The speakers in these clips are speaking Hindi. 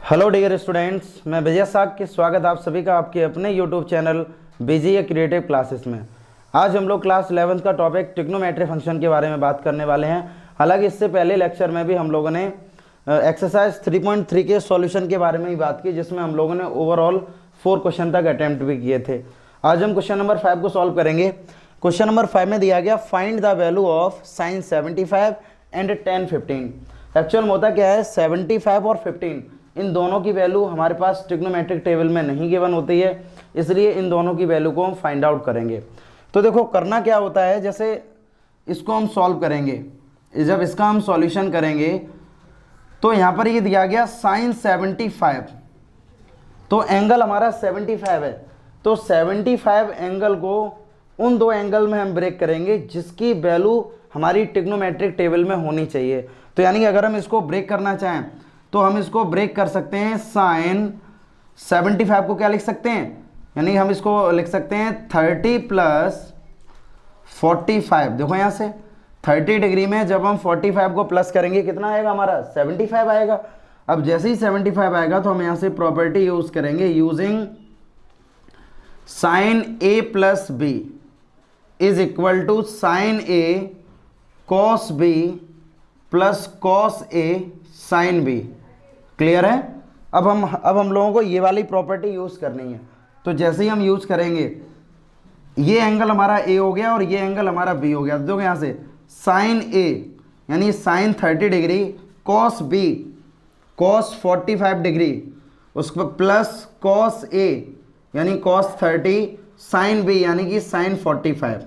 हेलो डियर स्टूडेंट्स, मैं विजय साग के स्वागत आप सभी का आपके अपने YouTube channel BGA creative classes में। आज हम लोग क्लास 11th का टॉपिक ट्रिग्नोमेट्री फंक्शन के बारे में बात करने वाले हैं। हालांकि इससे पहले लेक्चर में भी हम लोगों ने एक्सरसाइज 3.3 के सॉल्यूशन के बारे में ही बात की, जिसमें हम लोगों ने ओवरऑल 4 क्वेश्चन तक अटैम्प्ट भी किए थे। आज हम क्वेश्चन नंबर 5 को सॉल्व करेंगे। क्वेश्चन नंबर 5 में दिया गया find the value of sin 75 and tan 15। Actual में होता क्या है, 75 और 15 इन दोनों की वैल्यू हमारे पास ट्रिग्नोमेट्रिक टेबल में नहीं गिवन होती है, इसलिए इन दोनों की वैल्यू को हम फाइंड आउट करेंगे। तो देखो करना क्या होता है, जैसे इसको हम सॉल्व करेंगे, जब इसका हम सॉल्यूशन करेंगे तो यहाँ पर ये दिया गया sin 75, तो एंगल हमारा 75 है, तो 75 एंगल को उन दो एंगल में हम ब्रेक करेंगे जिसकी वैल्यू हमारी ट्रिग्नोमेट्रिक टेबल में होनी चाहिए। तो यानी कि अगर हम इसको ब्रेक करना चाहें तो हम इसको ब्रेक कर सकते हैं। sin 75 को क्या लिख सकते हैं, यानी हम इसको लिख सकते हैं 30 प्लस 45। देखो यहाँ से 30 डिग्री में जब हम 45 को प्लस करेंगे कितना आएगा हमारा, 75 आएगा। अब जैसे ही 75 आएगा तो हम यहाँ से प्रॉपर्टी यूज करेंगे, using sin a plus b is equal to sin a cos b plus cos a sin b। Clear है। अब हम लोगों को ये वाली प्रॉपर्टी यूज करनी है। तो जैसे ही हम यूज करेंगे, ये एंगल हमारा a हो गया और ये एंगल हमारा b हो गया। देखो यहाँ से sin a यानी sin 30 degree, cos b cos 45 degree, उसके बाद प्लस cos a यानी cos 30, sin b यानी कि sin 45।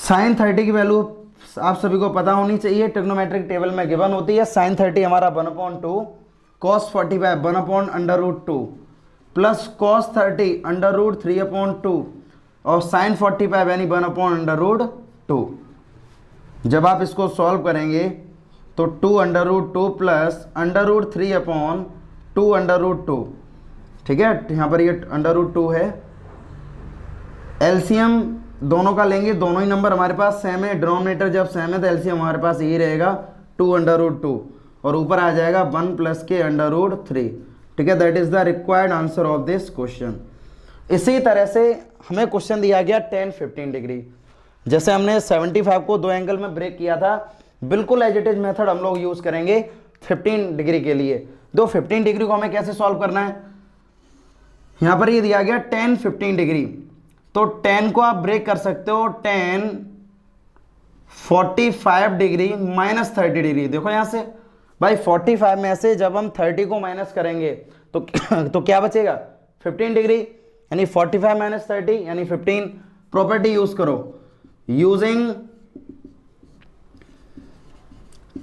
sin 30 की वैल्यू आप सभी को पता होनी चाहिए, ट्रिग्नोमेट्रिक टेबल में गिवन होती है। sin 30 हमारा 1/2, cos 45 1/√2 प्लस cos 30 √3/2 और sin 45 यानी 1/√2। जब आप इसको सॉल्व करेंगे तो 2/√2 प्लस √3/2/√2, ठीक है। यहाँ पर ये √2 है। एलसीएम दोनों का लेंगे, दोनों ही नंबर हमारे पास सेम है, डिनोमिनेटर जब सेम है तो एलसीएम हमारे पास यही रहेगा 2/√2 और ऊपर आ जाएगा 1 प्लस के √3, ठीक है। That is the required answer of this question. इसी तरह से हमें क्वेश्चन दिया गया tan 15 डिग्री। जैसे हमने 75 को दो एंगल में ब्रेक किया था, बिल्कुल एज इट इज मेथड हम लोग यूज करेंगे 15 डिग्री के लिए। दो 15 डिग्री को हमें कैसे सॉल्व करना है, यहां पर ये दिया गया tan 15 डिग्री, तो tan को आप ब्रेक कर सकते हो tan 45 डिग्री माइनस 30 डिग्री। देखो यहां से भाई 45 में से जब हम 30 को माइनस करेंगे तो क्या बचेगा, 15 डिग्री, यानी 45 माइनस 30 यानी 15। प्रॉपर्टी यूज करो, using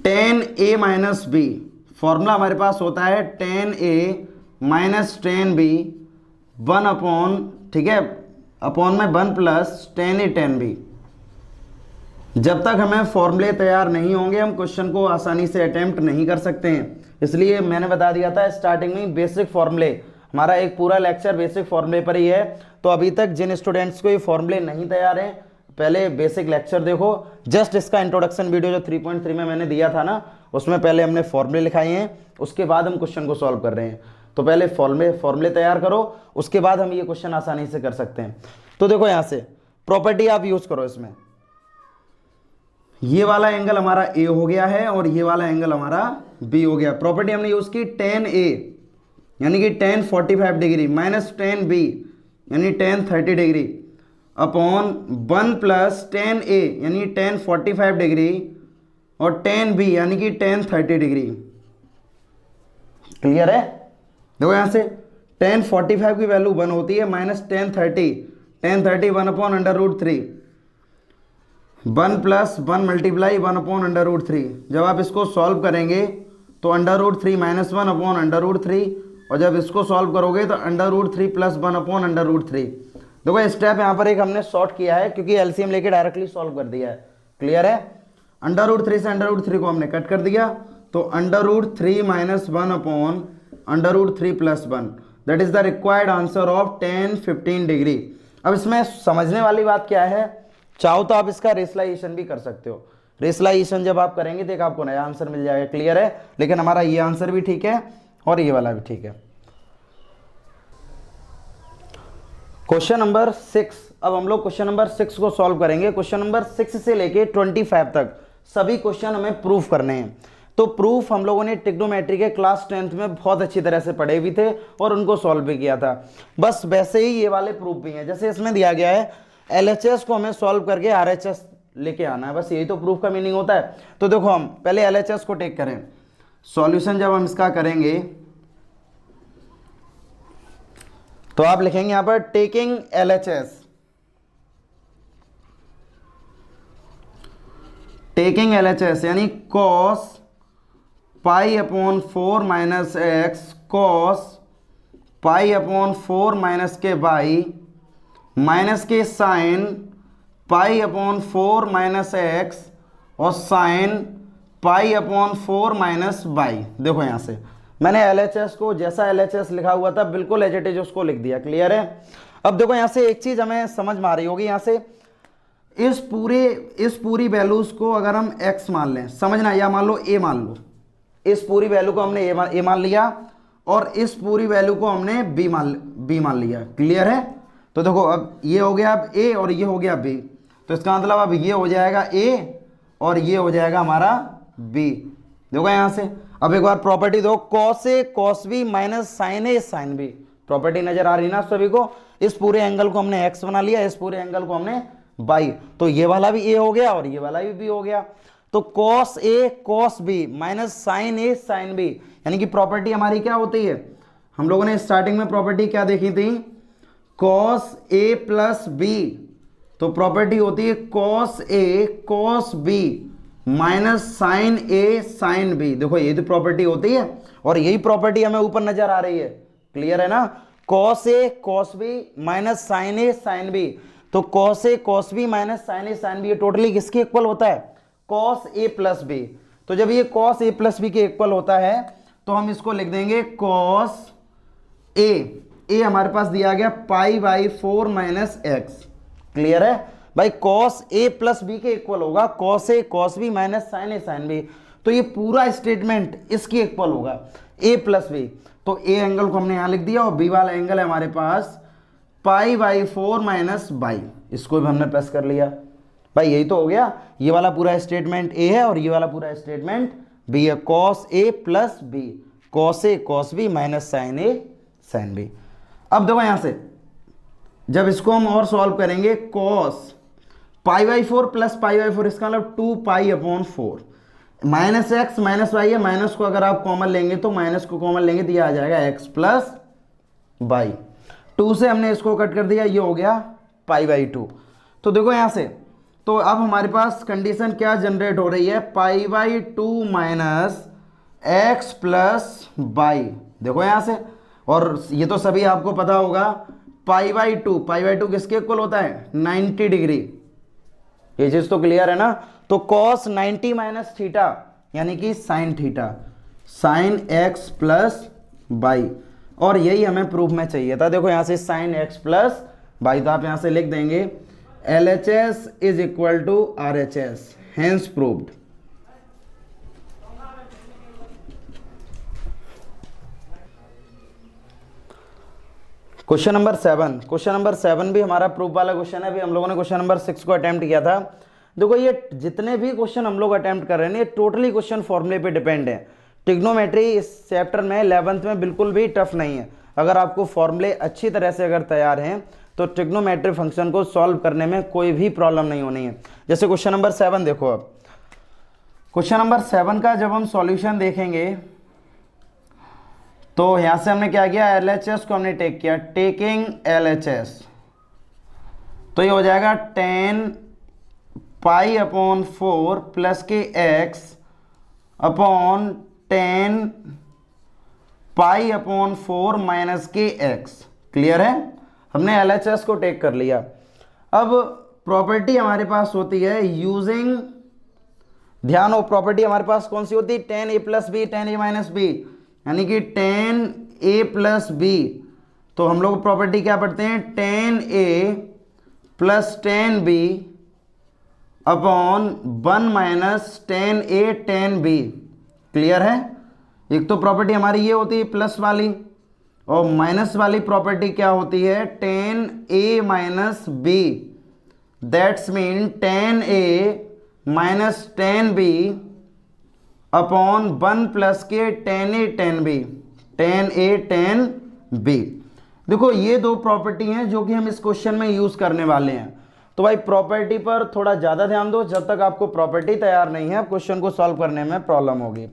tan a minus b, formula हमारे पास होता है tan a minus tan b 1/, ठीक है, अपॉन में 1 plus tan a tan b। जब तक हमें फॉर्मूले तैयार नहीं होंगे हम क्वेश्चन को आसानी से अटेम्प्ट नहीं कर सकते हैं, इसलिए मैंने बता दिया था स्टार्टिंग में बेसिक फॉर्मूले। हमारा एक पूरा लेक्चर बेसिक फॉर्मूले पर ही है। तो अभी तक जिन स्टूडेंट्स को ये फॉर्मूले नहीं तैयार हैं, पहले बेसिक लेक्चर देखो। जस्ट इसका इंट्रोडक्शन वीडियो जो 3.3 में मैंने दिया था ना, उसमें पहले हमने फॉर्मूले लिखाए हैं, उसके बाद हम क्वेश्चन को सॉल्व कर रहे हैं। तो पहले फॉर्मूले तैयार करो, उसके बाद हम ये क्वेश्चन आसानी से कर सकते हैं। तो देखो यहाँ से प्रॉपर्टी आप यूज करो, इसमें ये वाला एंगल हमारा a हो गया है और ये वाला एंगल हमारा b हो गया। प्रॉपर्टी हमने यूज की tan a यानी कि tan 45 degree minus tan b यानी tan 30 degree upon 1 plus tan a यानी tan 45 डिग्री और tan b यानी कि tan 30 डिग्री। क्लियर है। देखो यहाँ से tan 45 की वैल्यू 1 होती है माइनस tan 30 1/√3, 1 प्लस 1 मल्टीप्लाई 1/√3। जब आप इसको सॉल्व करेंगे तो √3 माइनस 1/√3 और जब इसको सॉल्व करोगे तो √3 प्लस 1/√3। देखो स्टेप यहाँ पर एक हमने शॉर्ट किया है क्योंकि एलसीएम लेके डायरेक्टली सॉल्व कर दिया है। क्लियर है। √3 से √3 को हमने कट कर दिया, तो √3 minus 1/√3 plus 1, that is the required answer of tan 15 degree. अब इसमें समझने वाली बात क्या है, चाहो तो आप इसका रेशलाइजेशन भी कर सकते हो। रेशलाइजेशन जब आप करेंगे तो एक आपको नया आंसर मिल जाएगा। क्लियर है। लेकिन हमारा ये आंसर भी ठीक है, और ये वाला भी ठीक है। क्वेश्चन नंबर 6, अब हम लोग क्वेश्चन नंबर 6 को सॉल्व करेंगे। क्वेश्चन नंबर 6 से लेके 25 तक सभी क्वेश्चन हमें प्रूफ करने हैं। तो प्रूफ हम लोगों ने ट्रिग्नोमेट्री के क्लास 10th में बहुत अच्छी तरह से पढ़े भी थे और उनको सॉल्व भी किया था। बस वैसे ही ये वाले प्रूफ भी हैं। जैसे इसमें दिया गया है LHS को हमें सॉल्व करके RHS लेके आना है, बस यही तो प्रूफ का मीनिंग होता है। तो देखो हम पहले LHS को टेक करें। सॉल्यूशन जब हम इसका करेंगे तो आप लिखेंगे यहां पर टेकिंग LHS, टेकिंग LHS यानी cos pi upon 4 minus x cos pi upon 4 minus के बाई माइनस के sine pi upon 4 minus x और sine pi upon 4 minus by. देखो यहाँ से मैंने LHS को जैसा LHS लिखा हुआ था बिल्कुल एज इट इज उसको लिख दिया। क्लियर है। अब देखो यहाँ से एक चीज़ हमें समझ में आ रही होगी, यहाँ से इस पूरी वैल्यूज को अगर हम x मान लें, समझना, या मान लो a मान लो, इस पूरी वैल्यू को हमने a मान लिया और इस पूरी वैल्यू को हमने b मान लिया। क्लियर है। तो देखो अब ये हो गया अब a और ये हो गया b, तो इसका मतलब अब ये हो जाएगा a और ये हो जाएगा हमारा b। देखो यहाँ से अब एक बार प्रॉपर्टी दो, cos a cos b minus sin a sin b। Property नजर आ रही ना सभी को। इस पूरे एंगल को हमने x बना लिया, इस पूरे एंगल को हमने y, तो ये वाला भी a हो गया और ये वाला भी b हो गया। तो cos a cos b minus sin a sin b, यानी कि प्रॉपर्टी हमारी क्या होती है, हम लोगों ने स्टार्टिंग में प्रॉपर्टी क्या देखी थी, cos a प्लस b, तो प्रॉपर्टी होती है cos a cos b minus sin a sin b। देखो ये तो प्रॉपर्टी होती है और यही प्रॉपर्टी हमें ऊपर नजर आ रही है। क्लियर है ना। cos a cos b minus sin a sin b, तो cos a cos b minus sin a sin b ये टोटली किसके इक्वल होता है, cos a प्लस b। तो जब ये cos a प्लस b के इक्वल होता है तो हम इसको लिख देंगे cos a हमारे पास दिया गया पाई बाई 4 माइनस एक्स। क्लियर है भाई। cos a प्लस b के इक्वल होगा cos a cos b minus sin a sin b, तो ये पूरा स्टेटमेंट इसके इक्वल होगा a प्लस b। तो a एंगल को हमने यहां लिख दिया और b वाला एंगल है हमारे पास पाई बाई 4 माइनस बाई, इसको भी हमने प्लस कर लिया। भाई यही तो हो गया, ये वाला पूरा स्टेटमेंट a है और ये वाला पूरा स्टेटमेंट b है। cos a plus b cos a cos b minus sin a sin b। अब देखो यहां से जब इसको हम और सॉल्व करेंगे, cos pi by 4 plus pi by 4, इसका मतलब 2 pi upon 4 minus x minus y है, माइनस को अगर आप कॉमन लेंगे तो माइनस को कॉमन लेंगे तो यह आ जाएगा x प्लस बाई। 2 से हमने इसको कट कर दिया, ये हो गया पाई बाई 2। तो देखो यहाँ से, तो अब हमारे पास कंडीशन क्या जनरेट हो रही है, pi by 2 minus x plus by. देखो यहाँ से, और ये तो सभी आपको पता होगा पाई बाई 2 किसके इक्वल होता है, 90 डिग्री। ये चीज तो क्लियर है ना। तो cos 90 माइनस थीटा यानी कि sine theta sine x plus by, और यही हमें प्रूफ में चाहिए था। देखो यहां से साइन एक्स प्लस बाई, तो आप यहां से लिख देंगे LHS is equal to RHS, hence proved. Question number 7, question number 7 भी हमारा प्रूफ वाला क्वेश्चन है। अभी हम लोगों ने क्वेश्चन नंबर 6 को अटेम्प्ट किया था। देखो ये जितने भी क्वेश्चन हम लोग अटेम्प्ट कर रहे हैं ये टोटली क्वेश्चन फॉर्मूले पे डिपेंड है। ट्रिग्नोमेट्री इस चैप्टर में 11th में बिल्कुल भी टफ नहीं है। अगर आपको फॉर्मूले अच्छी तरह से अगर तैयार हैं तो ट्रिग्नोमेट्री फंक्शन को सॉल्व करने में कोई भी प्रॉब्लम नहीं होनी है। जैसे क्वेश्चन नंबर 7 देखो, अब क्वेश्चन नंबर 7 का जब हम सॉल्यूशन देखेंगे तो यहां से हमने क्या किया, LHS को हमने टेक किया, टेकिंग LHS, तो ये हो जाएगा 10 पाई अपॉन 4 प्लस के एक्स अपॉन 10 पाई अपॉन 4 माइनस के एक्स। क्लियर है। हमने LHS को टेक कर लिया। अब प्रॉपर्टी हमारे पास होती है यूजिंग, ध्यान हो, प्रॉपर्टी हमारे पास कौन सी होती है, 10a plus B 10a minus b, यानी कि 10a प्लस बी। तो हम लोग प्रॉपर्टी क्या पढ़ते हैं, 10a plus 10b upon 1 minus 10a 10b। Clear है। एक तो प्रॉपर्टी हमारी ये होती है प्लस वाली, और माइनस वाली प्रॉपर्टी क्या होती है, tan a minus b, that's mean tan a minus tan b upon 1 plus के tan a tan b, tan a tan b। देखो ये दो प्रॉपर्टी हैं जो कि हम इस क्वेश्चन में यूज करने वाले हैं। तो भाई प्रॉपर्टी पर थोड़ा ज़्यादा ध्यान दो, जब तक आपको प्रॉपर्टी तैयार नहीं है क्वेश्चन को सॉल्व करने में प्रॉब्लम होगी।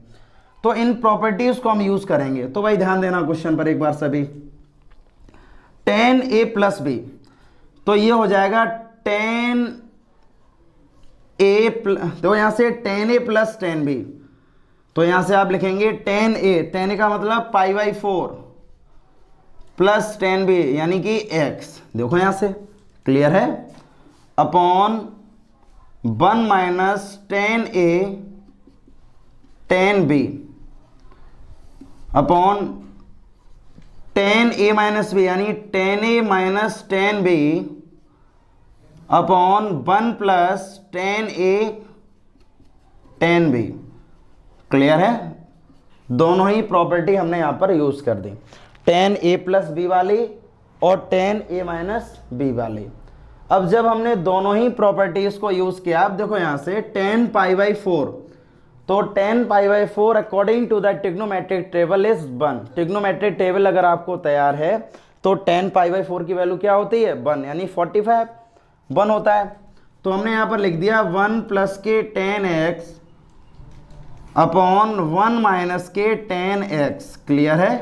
तो इन प्रॉपर्टीज को हम यूज करेंगे। तो भाई ध्यान देना क्वेश्चन पर एक बार सभी। tan a प्लस बी, तो ये हो जाएगा tan a तो यहां से tan a plus tan b, तो यहां से आप लिखेंगे tan a का मतलब π/4 प्लस tan b यानी कि x, देखो यहां से क्लियर है, upon 1 minus tan a tan b upon tan a minus b यानी tan a minus tan b upon 1 plus tan a tan b। Clear है, दोनों ही प्रॉपर्टी हमने यहां पर यूज कर दी, tan a प्लस बी वाली और tan a माइनस बी वाली। अब जब हमने दोनों ही प्रॉपर्टीज को यूज किया, अब देखो यहां से tan π/4, तो tan π/4 according to the trigonometric table is 1। Trigonometric table अगर आपको तैयार है तो tan π/4 की वैल्यू क्या होती है, 1 यानी 45 1 होता है। तो हमने यहां पर लिख दिया 1 प्लस के tan x अपॉन 1 माइनस के tan x। क्लियर है,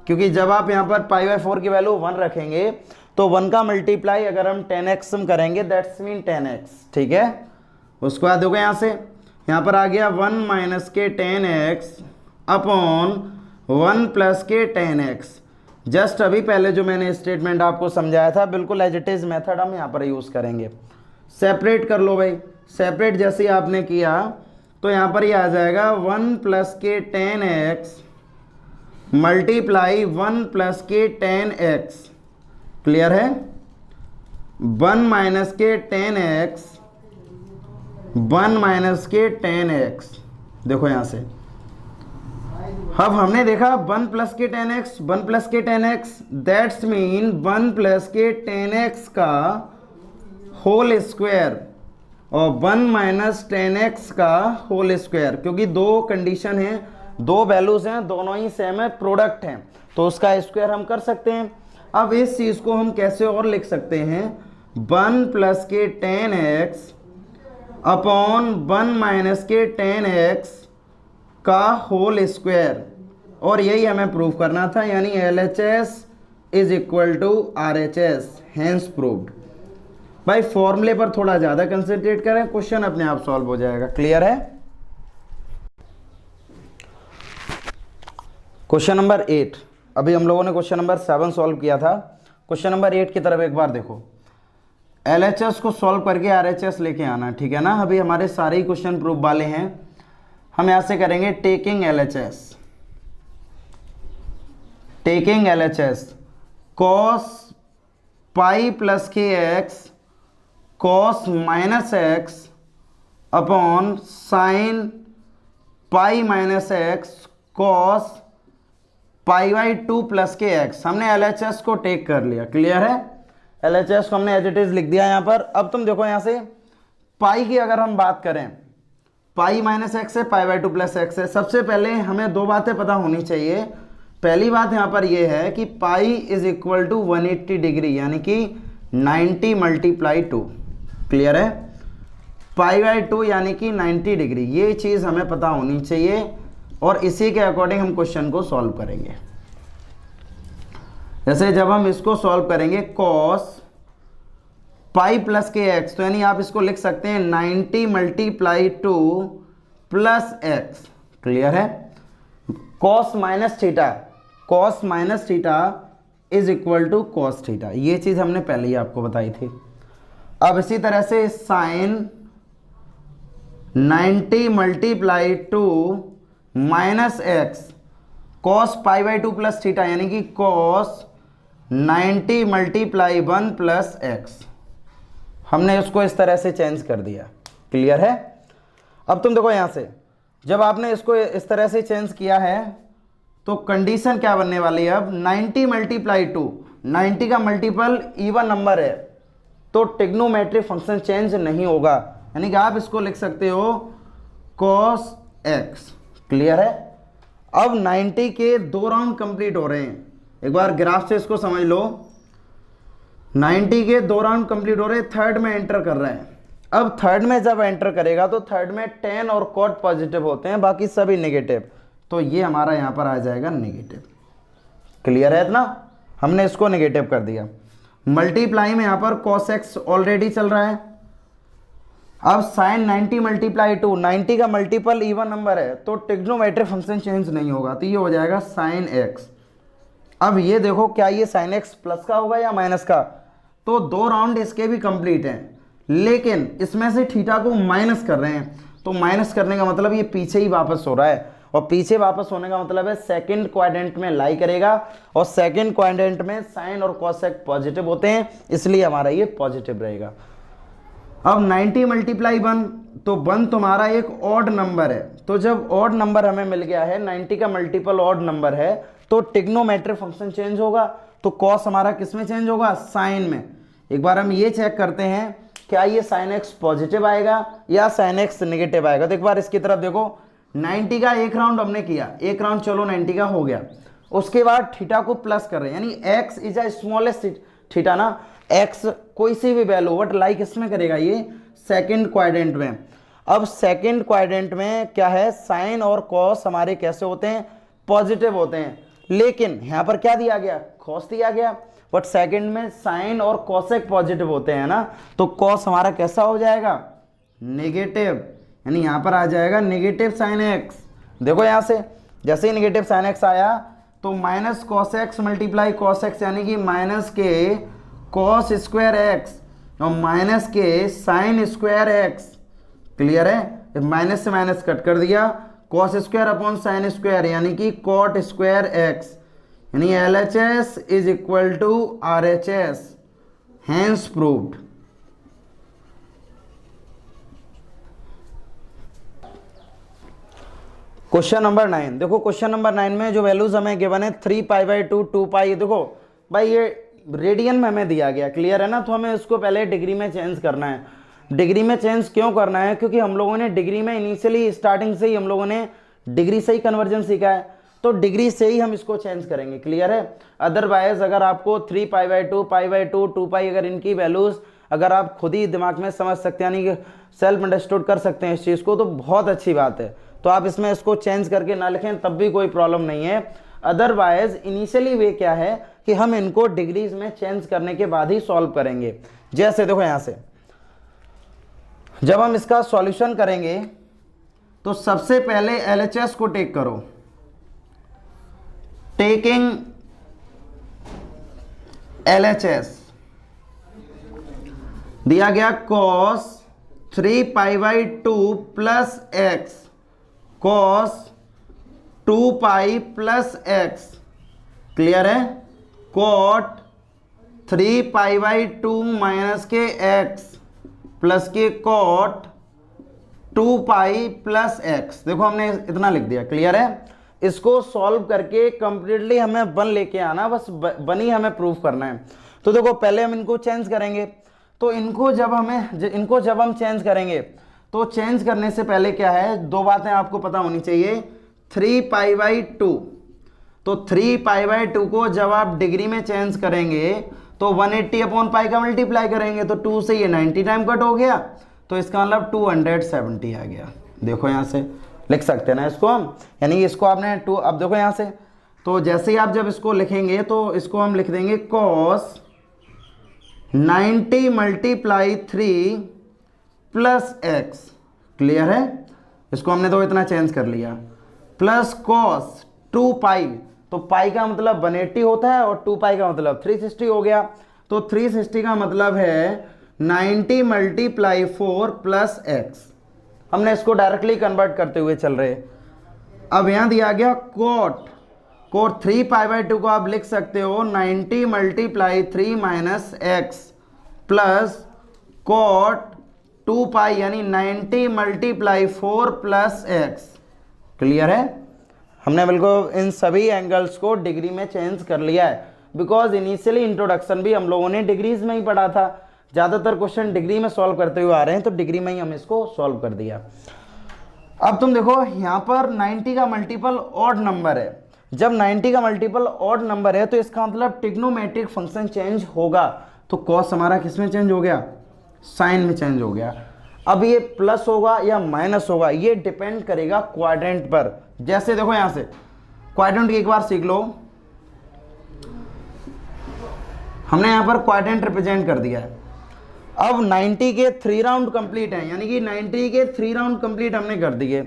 क्योंकि जब आप यहां पर π/4 की वैल्यू 1 रखेंगे तो 1 का मल्टीप्लाई अगर हम 10x करेंगे दैट्स मीन 10x, ठीक है। उसके बाद देखो यहां से, यहाँ पर आ गया 1 माइनस के tan x अपॉन 1 प्लस के tan x। जस्ट अभी पहले जो मैंने स्टेटमेंट आपको समझाया था बिल्कुल एज इट इज मेथड हम यहाँ पर यूज़ करेंगे। सेपरेट कर लो भाई, सेपरेट जैसे ही आपने किया तो यहाँ पर ये आ जाएगा 1 प्लस के tan x मल्टीप्लाई 1 प्लस के tan x। क्लियर है, 1 माइनस के tan x 1 माइनस के tan x। देखो यहां से अब हमने देखा 1 प्लस के tan x 1 प्लस के tan x that's mean 1 plus के tan x का होल स्क्वायर और 1 माइनस tan x का होल स्क्वायर, क्योंकि दो कंडीशन है, दो वैल्यूज हैं, दोनों ही सेम है, प्रोडक्ट हैं, तो उसका स्क्वायर हम कर सकते हैं। अब इस चीज को हम कैसे और लिख सकते हैं, 1 प्लस के tan x अपॉन 1 माइनस के tan x का होल स्क्वायर, और यही हमें प्रूव करना था, यानी LHS is equal to RHS, hence proved. भाई फॉर्मूले पर थोड़ा ज़्यादा कंसंट्रेट करें, क्वेश्चन अपने आप सॉल्व हो जाएगा। क्लियर है। क्वेश्चन नंबर 8, अभी हम लोगों ने क्वेश्चन नंबर 7 सॉल्व किया था। क्वेश्चन नंबर 8 की तरफ एक बार देखो। LHS को सॉल्व करके RHS लेके आना, ठीक है ना। अभी हमारे सारे ही क्वेश्चन प्रूफ वाले हैं, हम ऐसे करेंगे taking LHS cos pi plus के x cos minus x upon sine pi minus x cos π/2 plus के एक्स। हमने LHS को टेक कर लिया। क्लियर है, LHS को हमने एज इट इज लिख दिया यहाँ पर। अब तुम देखो यहाँ से पाई की अगर हम बात करें, पाई माइनस एक्स है, π/2 प्लस एक्स है। सबसे पहले हमें दो बातें पता होनी चाहिए। पहली बात यहाँ पर यह है कि pi is equal to 180 degree, यानी कि 90 मल्टीप्लाई 2। क्लियर है, π/2 यानी कि 90 डिग्री, ये चीज़ हमें पता होनी चाहिए और इसी के अकॉर्डिंग हम क्वेश्चन को सॉल्व करेंगे। जैसे जब हम इसको सॉल्व करेंगे cos पाई प्लस के एक्स, तो यानी आप इसको लिख सकते हैं 90 मल्टीप्लाई 2 प्लस एक्स। क्लियर है, cos minus theta is equal to cos theta, ये चीज हमने पहले ही आपको बताई थी। अब इसी तरह से sine 90 multiply 2 minus x cos π/2 plus theta, यानी कि cos 90 मल्टीप्लाई 1 प्लस एक्स। हमने उसको इस तरह से चेंज कर दिया। क्लियर है। अब तुम देखो यहां से जब आपने इसको इस तरह से चेंज किया है तो कंडीशन क्या बनने वाली है अब, 90 मल्टीप्लाई 2, 90 का मल्टीपल इवन नंबर है तो ट्रिग्नोमेट्रिक फंक्शन चेंज नहीं होगा, यानी कि आप इसको लिख सकते हो cos x। क्लियर है। अब 90 के 2 राउंड कंप्लीट हो रहे हैं, एक बार ग्राफ से इसको समझ लो। 90 के 2 राउंड कंप्लीट हो रहे हैं, थर्ड में एंटर कर रहे हैं। अब थर्ड में जब एंटर करेगा तो थर्ड में tan और cot पॉजिटिव होते हैं, बाकी सभी नेगेटिव, तो ये हमारा यहाँ पर आ जाएगा नेगेटिव। क्लियर है इतना, हमने इसको नेगेटिव कर दिया। मल्टीप्लाई में यहाँ पर cos x ऑलरेडी चल रहा है। अब sin 90 मल्टीप्लाई 2, 90 का मल्टीपल इवन नंबर है तो ट्रिग्नोमेट्रिक फंक्शन चेंज नहीं होगा, तो ये हो जाएगा sin x। अब ये देखो क्या ये sin x प्लस का होगा या माइनस का, तो 2 राउंड इसके भी कंप्लीट हैं, लेकिन इसमें से थीटा को माइनस कर रहे हैं, तो माइनस करने का मतलब ये पीछे ही वापस हो रहा है, और पीछे वापस होने का मतलब है सेकंड क्वाड्रेंट में लाई करेगा, और सेकंड क्वाड्रेंट में साइन और कॉसेक पॉजिटिव होते हैं, इसलिए हमारा ये पॉजिटिव रहेगा। अब 90 मल्टीप्लाई 1, तो 1 तुम्हारा एक ऑड नंबर है, तो जब ऑड नंबर हमें मिल गया है, 90 का मल्टीपल ऑड नंबर है, तो ट्रिग्नोमेट्रिक फंक्शन चेंज होगा, तो कॉस हमारा किस में चेंज होगा, साइन में। एक बार हम ये चेक करते हैं क्या ये साइन एक्स पॉजिटिव आएगा या साइन एक्स नेगेटिव आएगा। तो एक बार इसकी तरफ देखो, 90 का एक राउंड हमने किया, एक राउंड चलो 90 का हो गया, उसके बाद थीटा को प्लस कर रहे हैं, यानी x is a smallest theta ना, एक्स कोई सी भी वैल्यू बट लाइक इसमें करेगा ये सेकंड क्वाड्रेंट में। अब सेकंड क्वाड्रेंट में क्या है, साइन और कॉस हमारे कैसे होते हैं, पॉजिटिव होते हैं, लेकिन यहाँ पर क्या दिया गया, कॉस दिया गया, बट सेकंड में साइन और कॉसेक पॉजिटिव होते हैं ना, तो कॉस हमारा कैसा हो जाएगा, नेगेटिव, यानी यहाँ पर आ जाएगा नेगेटिव साइन एक्स। देखो यहाँ से जैसे ही नेगेटिव साइन एक्स आया तो minus cos x multiply cos x, यानी कि माइनस के कॉस स्क्वायर एक्स और माइनस के साइन स्क्वायर एक्स। क्लियर है, माइनस से माइनस कट कर दिया, cos square upon sine square यानी कि कॉट स्क्वायर एक्स, यानी LHS is equal to RHS, hence proved. Question number 9 देखो, क्वेश्चन नंबर 9 में जो वैल्यूज हमें गिवन है 3π/2, 2π, देखो भाई ये रेडियन में हमें दिया गया। क्लियर है ना, तो हमें इसको पहले डिग्री में चेंज करना है। डिग्री में चेंज क्यों करना है, क्योंकि हम लोगों ने डिग्री में इनिशियली स्टार्टिंग से ही हम लोगों ने डिग्री से ही कन्वर्जन सीखा है, तो डिग्री से ही हम इसको चेंज करेंगे। क्लियर है, अदरवाइज अगर आपको 3π/2, π/2, 2π अगर इनकी वैल्यूज अगर आप खुद ही दिमाग में समझ सकते हैं, यानी कि सेल्फ अंडरस्टूड कर सकते हैं इस चीज़ को, तो बहुत अच्छी बात है। तो आप इसमें इसको चेंज करके ना लिखें तब भी कोई प्रॉब्लम नहीं है। अदरवाइज इनिशियली वे क्या है कि हम इनको डिग्रीज में चेंज करने के बाद ही सॉल्व करेंगे। जैसे देखो यहां से जब हम इसका सॉल्यूशन करेंगे तो सबसे पहले LHS को टेक करो, टेकिंग LHS दिया गया cos 3π/2 plus x, cos 2π plus x. Clear है, cot 3π/2 माइनस के एक्स प्लस के cot 2π प्लस एक्स। देखो हमने इतना लिख दिया। क्लियर है, इसको सॉल्व करके कंप्लीटली हमें 1 लेके आना, बस 1 ही हमें प्रूफ करना है। तो देखो पहले हम इनको चेंज करेंगे, तो इनको जब हम चेंज करेंगे तो चेंज करने से पहले क्या है, 2 बातें आपको पता होनी चाहिए। 3π/2, तो 3π/2 को जब आप डिग्री में चेंज करेंगे तो 180/π का मल्टीप्लाई करेंगे, तो 2 से ये 90 टाइम कट हो गया, तो इसका मतलब 270 आ गया। देखो यहाँ से लिख सकते हैं ना इसको हम, यानी इसको आपने 2, अब देखो यहाँ से, तो जैसे ही आप जब इसको लिखेंगे तो इसको हम लिख देंगे cos 90 multiply 3 plus x. Clear है, इसको हमने तो इतना चेंज कर लिया, प्लस cos 2π, तो पाई का मतलब 180 होता है और 2π का मतलब 360 हो गया, तो 360 का मतलब है 90 मल्टीप्लाई 4 प्लस एक्स। हमने इसको डायरेक्टली कन्वर्ट करते हुए चल रहे। अब यहां दिया गया cot 3π/2 को आप लिख सकते हो 90 multiply 3 minus x plus cot 2π यानी 90 मल्टीप्लाई 4 प्लस एक्स। क्लियर है, हमने बिल्कुल इन सभी एंगल्स को डिग्री में चेंज कर लिया है, बिकॉज इनिशियली इंट्रोडक्शन भी हम लोगों ने डिग्रीज में ही पढ़ा था, ज़्यादातर क्वेश्चन डिग्री में सॉल्व करते हुए आ रहे हैं, तो डिग्री में ही हम इसको सॉल्व कर दिया। अब तुम देखो यहाँ पर 90 का मल्टीपल ऑड नंबर है, जब 90 का मल्टीपल ऑड नंबर है तो इसका मतलब ट्रिग्नोमेट्रिक फंक्शन चेंज होगा। तो कॉस हमारा किस में चेंज हो गया, साइन में चेंज हो गया। अब ये प्लस होगा या माइनस होगा ये डिपेंड करेगा क्वाड्रेंट पर। जैसे देखो यहाँ से क्वाड्रेंट एक बार सीख लो, हमने यहाँ पर क्वाड्रेंट रिप्रेजेंट कर दिया है। अब 90 के 3 राउंड कंप्लीट हैं, यानी कि 90 के 3 राउंड कंप्लीट हमने कर दिए,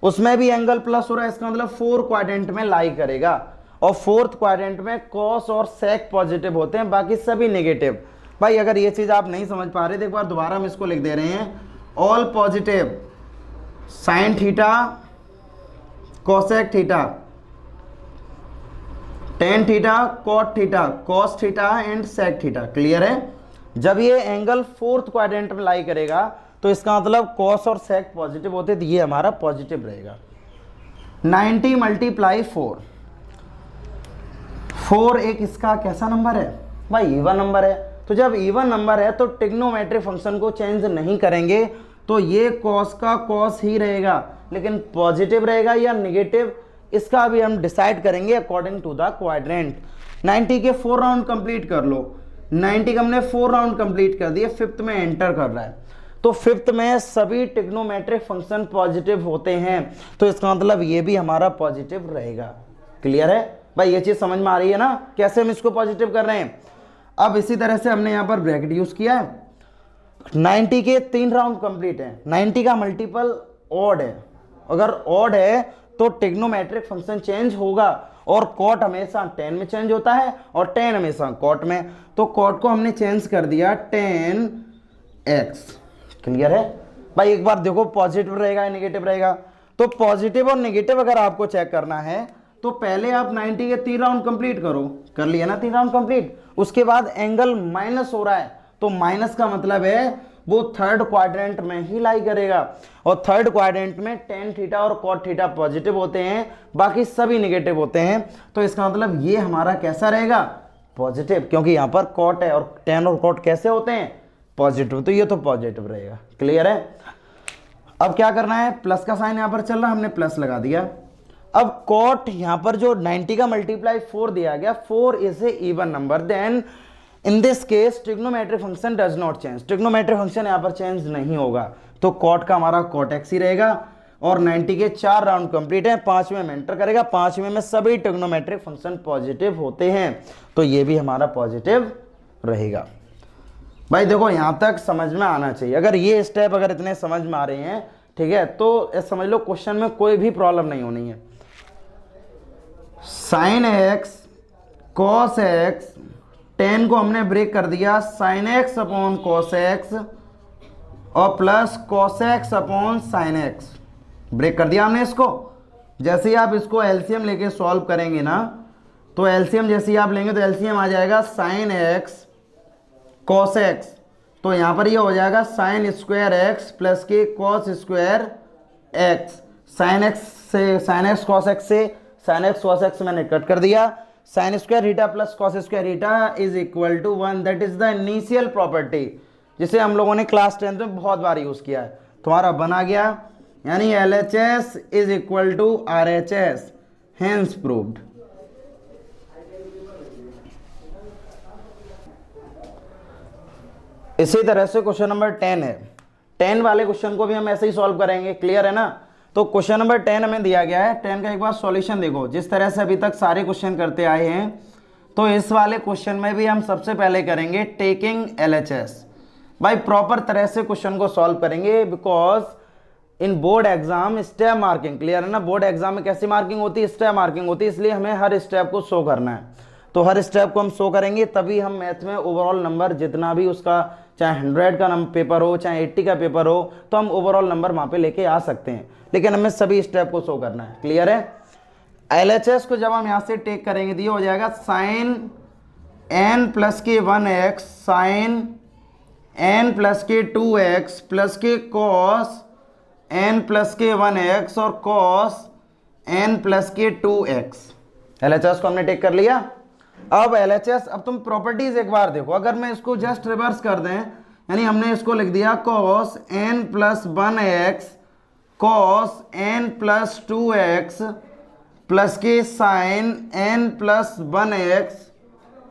उसमें भी एंगल प्लस हो रहा है, इसका मतलब 4 क्वाड्रेंट में लाई करेगा, और 4th क्वाड्रेंट में कॉस और सेक पॉजिटिव होते हैं, बाकी सभी नेगेटिव। भाई अगर ये चीज़ आप नहीं समझ पा रहे तो एक बार दोबारा हम इसको लिख दे रहे हैं, all positive sine theta cosec theta tan theta cot theta cos theta and sec theta. Clear है? जब ये एंगल 4th क्वाड्रेंट में लाई करेगा तो इसका मतलब कॉस और सेक पॉजिटिव होते, तो ये हमारा पॉजिटिव रहेगा। 90 मल्टीप्लाई 4 एक इसका कैसा नंबर है भाई, इवन नंबर है। तो जब इवन नंबर है तो ट्रिग्नोमेट्रिक फंक्शन को चेंज नहीं करेंगे, तो ये कॉस का कॉस ही रहेगा, लेकिन पॉजिटिव रहेगा या नेगेटिव इसका भी हम डिसाइड करेंगे अकॉर्डिंग टू द क्वाड्रेंट। 90 के 4 राउंड कंप्लीट कर लो, 90 का हमने 4 राउंड कंप्लीट कर दिए, 5th में एंटर कर रहा है, तो 5th में सभी ट्रिग्नोमेट्रिक फंक्शन पॉजिटिव होते हैं, तो इसका मतलब ये भी हमारा पॉजिटिव रहेगा। क्लियर है भाई, ये चीज समझ में आ रही है ना, कैसे हम इसको पॉजिटिव कर रहे हैं। अब इसी तरह से हमने यहाँ पर ब्रैकेट यूज किया है, 90 के 3 राउंड कंप्लीट है, 90 का मल्टीपल ऑड है, अगर ऑड है तो ट्रिग्नोमेट्रिक फंक्शन चेंज होगा, और कॉट हमेशा 10 में चेंज होता है और 10 हमेशा कॉट में, तो कॉट को हमने चेंज कर दिया 10x। क्लियर है भाई? एक बार देखो पॉजिटिव रहेगा या नेगेटिव रहेगा, तो पॉजिटिव और नेगेटिव अगर आपको चेक करना है तो पहले आप 90 के 3 राउंड कंप्लीट करो, कर लिया ना 3 राउंड कंप्लीट, उसके बाद एंगल माइनस हो रहा है, तो माइनस का मतलब है वो 3rd क्वाड्रेंट में ही लाई करेगा, और 3rd क्वाड्रेंट में टेन थीटा और कॉट थीटा पॉजिटिव होते हैं, बाकी सभी नेगेटिव होते हैं, तो इसका मतलब ये हमारा कैसा रहेगा, पॉजिटिव, क्योंकि यहाँ पर कॉट है और टेन और कॉट कैसे होते हैं, पॉजिटिव, तो ये तो पॉजिटिव रहेगा। क्लियर है? अब क्या करना है, प्लस का साइन यहाँ पर चल रहा है, हमने प्लस लगा दिया। अब कॉट यहाँ पर जो 90 का मल्टीप्लाई 4 दिया गया, 4 is a even number, then in this case trigonometric function does not change, trigonometric function यहाँ पर चेंज नहीं होगा, तो कॉट का हमारा कॉट एक्स ही रहेगा, और 90 के 4 राउंड कंप्लीट है, 5वें में एंटर करेगा, 5वें में सभी ट्रिग्नोमेट्रिक फंक्शन पॉजिटिव होते हैं, तो ये भी हमारा पॉजिटिव रहेगा। भाई देखो यहाँ तक समझ में आना चाहिए, अगर ये स्टेप अगर इतने समझ में आ रहे हैं, ठीक है, तो समझ लो क्वेश्चन में कोई भी प्रॉब्लम नहीं होनी है। साइन एक्स कॉस एक्स, 10 को हमने ब्रेक कर दिया, sine x upon cos x और plus cos x upon sine x, break कर दिया हमने इसको। जैसे ही आप इसको एलसीएम लेके सॉल्व करेंगे ना, तो एलसीएम जैसे ही आप लेंगे तो एलसीएम आ जाएगा साइन एक्स कॉस एक्स, तो यहाँ पर ये हो जाएगा साइन स्क्वायर एक्स प्लस के cos square x, sine x से साइन एक्स कॉस एक्स से साइन एक्स कॉस एक्स मैंने कट कर दिया, sine square theta plus cos square theta is equal to 1, that is the initial property, जिसे हम लोगों ने क्लास 10 में बहुत बार यूज किया है, तुम्हारा बना गया, यानी LHS is equal to RHS, hence proved. इसी तरह से क्वेश्चन नंबर 10 है, 10 वाले क्वेश्चन को भी हम ऐसे ही सॉल्व करेंगे। क्लियर है ना? तो क्वेश्चन नंबर 10 हमें दिया गया है, 10 का एक बार सॉल्यूशन देखो, जिस तरह से अभी तक सारे क्वेश्चन करते आए हैं, तो इस वाले क्वेश्चन में भी हम सबसे पहले करेंगे टेकिंग LHS। भाई प्रॉपर तरह से क्वेश्चन को सॉल्व करेंगे, because in board exam step marking, clear है ना, बोर्ड एग्जाम में कैसी मार्किंग होती है, स्टेप मार्किंग होती है, इसलिए हमें हर स्टेप को शो करना है, तो हर स्टेप को हम शो करेंगे, तभी हम मैथ में ओवरऑल नंबर जितना भी उसका, चाहे 100 का पेपर हो चाहे 80 का पेपर हो, तो हम ओवरऑल नंबर वहाँ पे लेके आ सकते हैं, लेकिन हमें सभी स्टेप को शो करना है। क्लियर है? LHS को जब हम यहाँ से टेक करेंगे तो ये हो जाएगा साइन n प्लस के 1x साइन n प्लस के 2x प्लस के कॉस n प्लस के 1x और कॉस n प्लस के 2x। LHS को हमने टेक कर लिया। अब LHS, अब तुम प्रॉपर्टीज एक बार देखो, अगर मैं इसको जस्ट रिवर्स कर दें, यानी हमने इसको लिख दिया cos n plus 1x cos n plus 2x plus के sin n प्लस 1x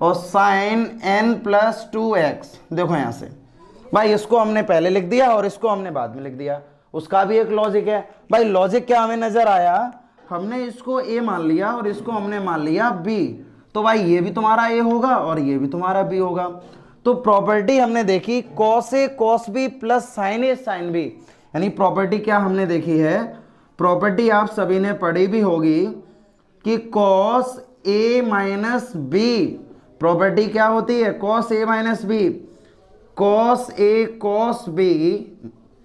और sin n प्लस 2x। देखो यहाँ से भाई, इसको हमने पहले लिख दिया और इसको हमने बाद में लिख दिया, उसका भी एक लॉजिक है। भाई लॉजिक क्या हमें नजर आया, हमने इसको a मान लिया और इसको हमने मान लिया b, तो भाई ये भी तुम्हारा a होगा और ये भी तुम्हारा b होगा। तो प्रॉपर्टी हमने देखी cos a cos b plus sin a sin b, यानी प्रॉपर्टी क्या हमने देखी है, प्रॉपर्टी आप सभी ने पढ़ी भी होगी कि cos a minus b, property क्या होती है, cos a minus b cos a cos b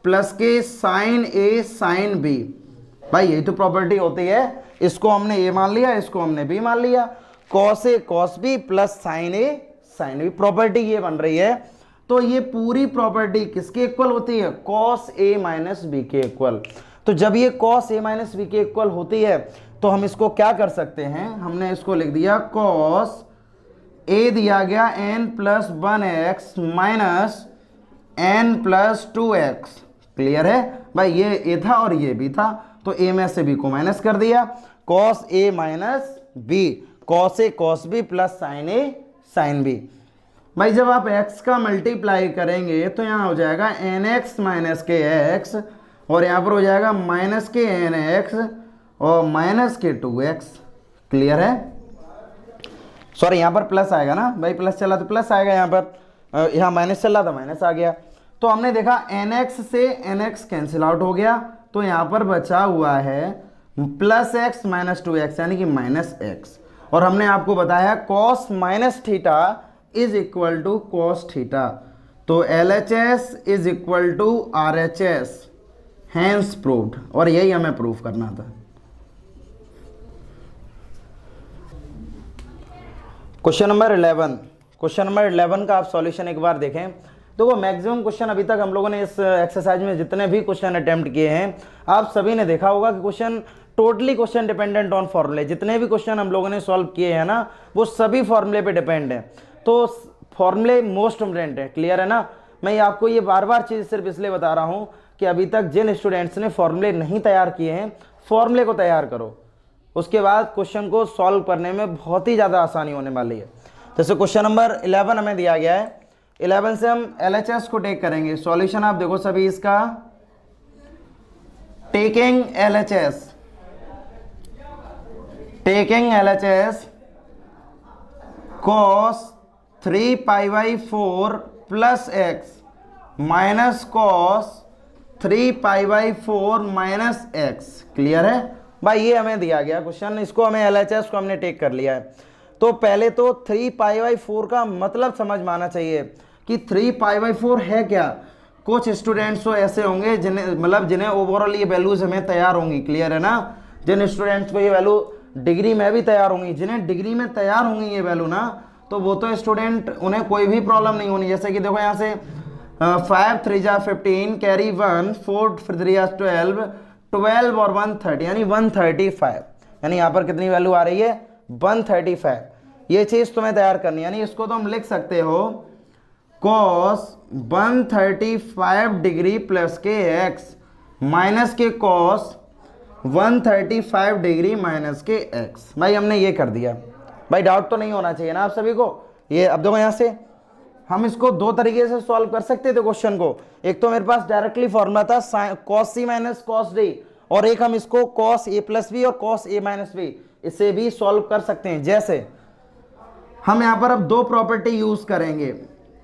plus के sin a sin b। भाई यही तो प्रॉपर्टी होती है, इसको हमने a मान लिया, इसको हमने b मान लिया, cos a cos b plus sin a sin b, property ये बन रही है। तो ये पूरी प्रॉपर्टी किसके इक्वल होती है, cos a माइनस b के इक्वल। तो जब ये cos a माइनस b के इक्वल होती है तो हम इसको क्या कर सकते हैं, हमने इसको लिख दिया cos a दिया गया n plus 1x minus n plus 2x। Clear है भाई, ये a था और ये b था, तो a में से b को माइनस कर दिया, cos a minus b cos a cos b plus sin a sin b। भाई जब आप x का मल्टीप्लाई करेंगे तो यहाँ हो जाएगा nx माइनस के x और यहाँ पर हो जाएगा माइनस के nx और माइनस के 2x। क्लियर है, सॉरी यहाँ पर प्लस आएगा ना भाई, प्लस चला तो प्लस आएगा, यहाँ पर यहाँ माइनस चल रहा था माइनस आ गया। तो हमने देखा nx से nx कैंसिल आउट हो गया, तो यहाँ पर बचा हुआ है प्लस x माइनस 2x यानी कि माइनस x। और हमने आपको बताया cos minus theta is equal to cos theta, तो LHS is equal to RHS, hence proved. और यही हमें प्रूव करना था। क्वेश्चन नंबर 11, क्वेश्चन नंबर 11 का आप सॉल्यूशन एक बार देखें। देखो मैक्सिमम क्वेश्चन अभी तक हम लोगों ने इस एक्सरसाइज में जितने भी क्वेश्चन अटेम्प्ट किए हैं, आप सभी ने देखा होगा कि question totally question dependent on फॉर्मूले। जितने भी क्वेश्चन हम लोगों ने सॉल्व किए हैं ना, वो सभी फॉर्मूले पे डिपेंड है, तो फॉर्मूले मोस्ट इम्पोर्टेंट है। क्लियर है ना, मैं आपको ये बार बार चीज़ सिर्फ इसलिए बता रहा हूँ कि अभी तक जिन स्टूडेंट्स ने फॉर्मूले नहीं तैयार किए हैं, फॉर्मूले को तैयार करो, उसके बाद क्वेश्चन को सॉल्व करने में बहुत ही ज़्यादा आसानी होने वाली है। जैसे क्वेश्चन नंबर 11 हमें दिया गया है, 11 से हम LHS को टेक करेंगे। सॉल्यूशन आप देखो सभी इसका, taking LHS cos 3π/4 plus x minus cos 3π/4 minus x। Clear है भाई, ये हमें दिया गया क्वेश्चन, इसको हमें LHS को हमने टेक कर लिया है। तो पहले तो 3π/4 का मतलब समझ में आना चाहिए कि 3π/4 है क्या। कुछ स्टूडेंट्स तो ऐसे होंगे जिन्हें ओवरऑल ये वैल्यूज हमें तैयार होंगी। क्लियर है ना, जिन स्टूडेंट्स को ये वैल्यू डिग्री में भी तैयार होंगी, जिन्हें डिग्री में तैयार होंगी ये वैल्यू ना, तो वो तो स्टूडेंट, उन्हें कोई भी प्रॉब्लम नहीं होनी। जैसे कि देखो यहाँ से 5 3 जा 15 कैरी 1 4 3 जा 12 और 1 30 यानी 135, यानी यहाँ पर कितनी वैल्यू आ रही है 135। ये चीज़ तुम्हें तैयार करनी है, यानी इसको तुम लिख सकते हो cos 135 डिग्री प्लस के x माइनस के cos 135 डिग्री माइनस के x। भाई हमने ये कर दिया। भाई डाउट तो नहीं होना चाहिए ना आप सभी को। ये अब देखो यहाँ से हम इसको दो तरीके से सॉल्व कर सकते थे क्वेश्चन को। एक तो मेरे पास डायरेक्टली फॉर्मूला था cos c minus cos d, और एक हम इसको cos a प्लस b और cos a माइनस b, इसे भी सॉल्व कर सकते हैं। जैसे हम यहाँ पर अब दो प्रॉपर्टी यूज करेंगे।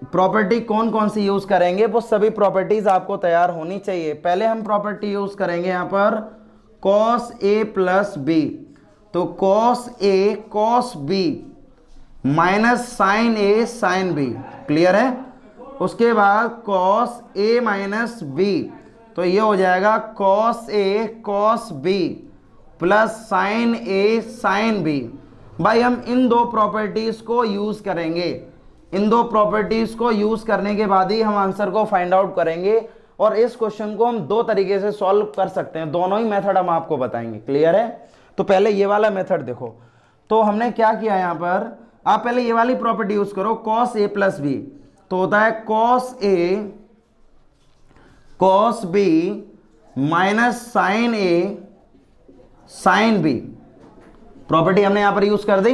प्रॉपर्टी कौन कौन सी यूज करेंगे, वो सभी प्रॉपर्टीज आपको तैयार होनी चाहिए। पहले हम प्रॉपर्टी यूज करेंगे यहाँ पर cos a प्लस b, तो cos a cos b minus sin a sin b। Clear है, उसके बाद cos a माइनस b, तो ये हो जाएगा cos a cos b plus sin a sin b। भाई हम इन दो प्रॉपर्टीज को यूज करेंगे। इन दो प्रॉपर्टीज को यूज करने के बाद ही हम आंसर को फाइंड आउट करेंगे, और इस क्वेश्चन को हम दो तरीके से सॉल्व कर सकते हैं। दोनों ही मेथड हम आपको बताएंगे। क्लियर है, तो पहले ये वाला मेथड देखो, तो हमने क्या किया यहाँ पर, आप पहले ये वाली प्रॉपर्टी यूज करो, cos a प्लस बी, तो होता है cos a cos b minus sin a sin b। Property हमने यहां पर यूज कर दी।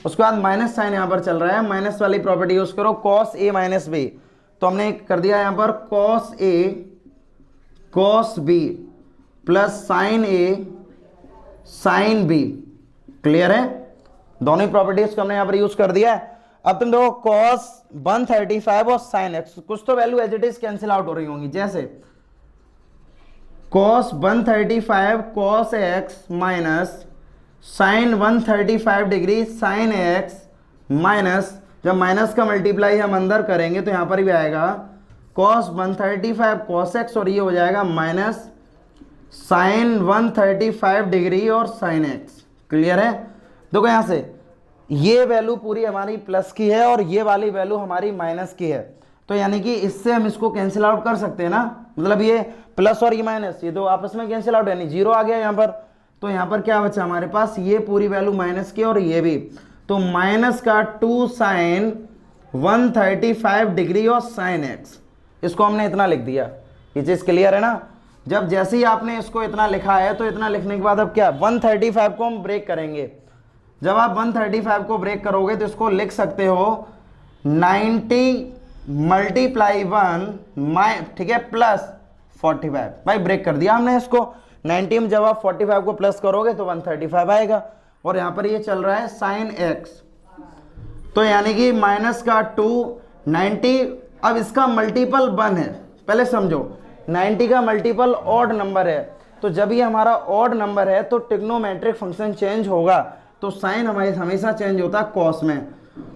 उसके बाद माइनस साइन यहां पर चल रहा है, माइनस वाली प्रॉपर्टी यूज करो, cos a माइनस b, तो हमने कर दिया यहां पर cos a cos b plus sin a sin b। Clear है, दोनों ही प्रॉपर्टीज को हमने यहां पर यूज कर दिया है। अब तुम देखो cos 135 और sin x, कुछ तो value as it is cancel out हो रही होंगी, जैसे cos 135 cos x minus sin 135 degree sin x minus, जब माइनस का मल्टीप्लाई हम अंदर करेंगे तो यहां पर भी आएगा cos 135 cos x, और ये हो जाएगा माइनस sin 135 डिग्री और sin x। क्लियर है, देखो यहां से ये वैल्यू पूरी हमारी प्लस की है और ये वाली वैल्यू हमारी माइनस की है, तो यानी कि इससे हम इसको कैंसिल आउट कर सकते हैं ना, मतलब ये प्लस और ये माइनस, ये दो आपस में कैंसिल आउट, यानी जीरो आ गया यहाँ पर। तो यहाँ पर क्या बचा हमारे पास, ये पूरी वैल्यू माइनस की और ये भी, तो माइनस का 2 sin 135 डिग्री और sin x, इसको हमने इतना लिख दिया। ये चीज़ क्लियर है ना। जब जैसे ही आपने इसको इतना लिखा है तो इतना लिखने के बाद अब क्या, 135 को हम ब्रेक करेंगे। जब आप 135 को ब्रेक करोगे तो इसको लिख सकते हो 90 मल्टीप्लाई 1 ठीक है प्लस 45। भाई ब्रेक कर दिया हमने इसको, 90 में जब आप 45 को प्लस करोगे तो 135 आएगा, और यहाँ पर ये चल रहा है sin x, तो यानी कि माइनस का 2 90। अब इसका मल्टीपल 1 है, पहले समझो 90 का मल्टीपल ऑड नंबर है, तो जब ये हमारा ऑड नंबर है तो ट्रिग्नोमेट्रिक फंक्शन चेंज होगा, तो साइन हमारे हमेशा चेंज होता है कॉस में।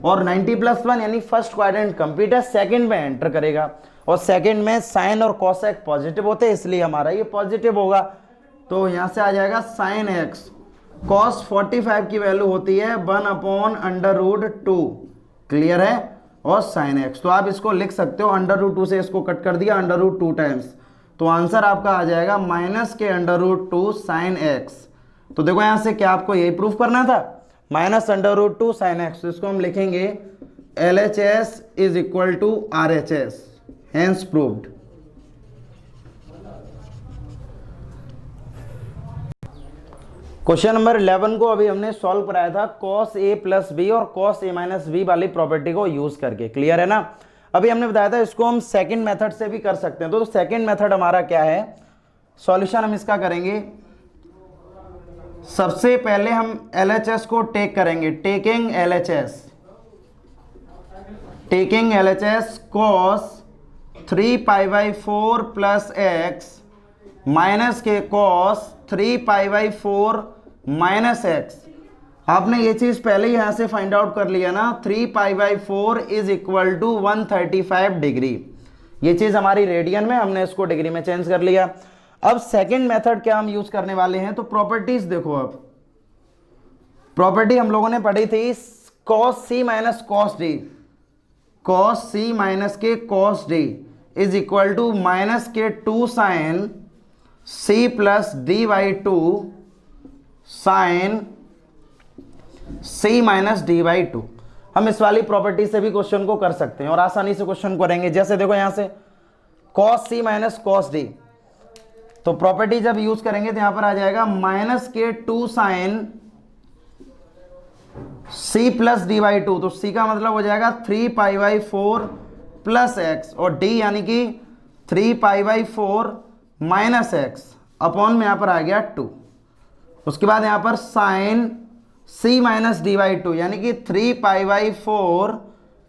और 90 प्लस 1 यानी फर्स्ट क्वाड्रेंट कंप्लीट है, सेकंड में एंटर करेगा, और सेकंड में साइन और कॉसेक पॉजिटिव होते हैं, इसलिए हमारा ये पॉजिटिव होगा। तो यहाँ से आ जाएगा साइन एक्स, कॉस 45 की वैल्यू होती है 1/√2। क्लियर है, और साइन एक्स, तो आप इसको लिख सकते हो √2 से इसको कट कर दिया √2 टाइम्स, तो आंसर आपका आ जाएगा माइनस के √2 साइन एक्स। तो देखो यहां से क्या आपको यही प्रूफ करना था, माइनस √2 साइन एक्स, तो इसको हम लिखेंगे LHS is equal to RHS, hence proved. Question number 11 को अभी हमने सॉल्व कराया था cos a प्लस बी और cos a माइनस बी वाली प्रॉपर्टी को यूज करके। क्लियर है ना। अभी हमने बताया था इसको हम सेकंड मेथड से भी कर सकते हैं, तो सेकंड मेथड हमारा क्या है, सॉल्यूशन हम इसका करेंगे। सबसे पहले हम LHS को टेक करेंगे, taking LHS cos 3π/4 plus x minus के cos 3π/4 माइनस x। आपने ये चीज पहले ही यहां से फाइंड आउट कर लिया ना, 3π/4 इज इक्वल टू 135 डिग्री। ये चीज हमारी रेडियन में, हमने इसको डिग्री में चेंज कर लिया। अब सेकंड मेथड क्या हम यूज करने वाले हैं, तो प्रॉपर्टीज देखो। अब प्रॉपर्टी हम लोगों ने पढ़ी थी cos c minus cos d, cos c minus के cos d is equal to minus के 2 sin c plus d/2 sin c minus d/2। हम इस वाली प्रॉपर्टी से भी क्वेश्चन को कर सकते हैं और आसानी से क्वेश्चन को करेंगे। जैसे देखो यहां से cos c minus cos d, तो प्रॉपर्टी जब यूज करेंगे तो यहां पर आ जाएगा माइनस के 2 sin c प्लस d/2, तो c का मतलब हो जाएगा 3π/4 प्लस x, और d यानी कि 3π/4 माइनस x अपॉन में यहां पर आ गया 2। उसके बाद यहां पर sin c माइनस d/2 यानी कि 3π/4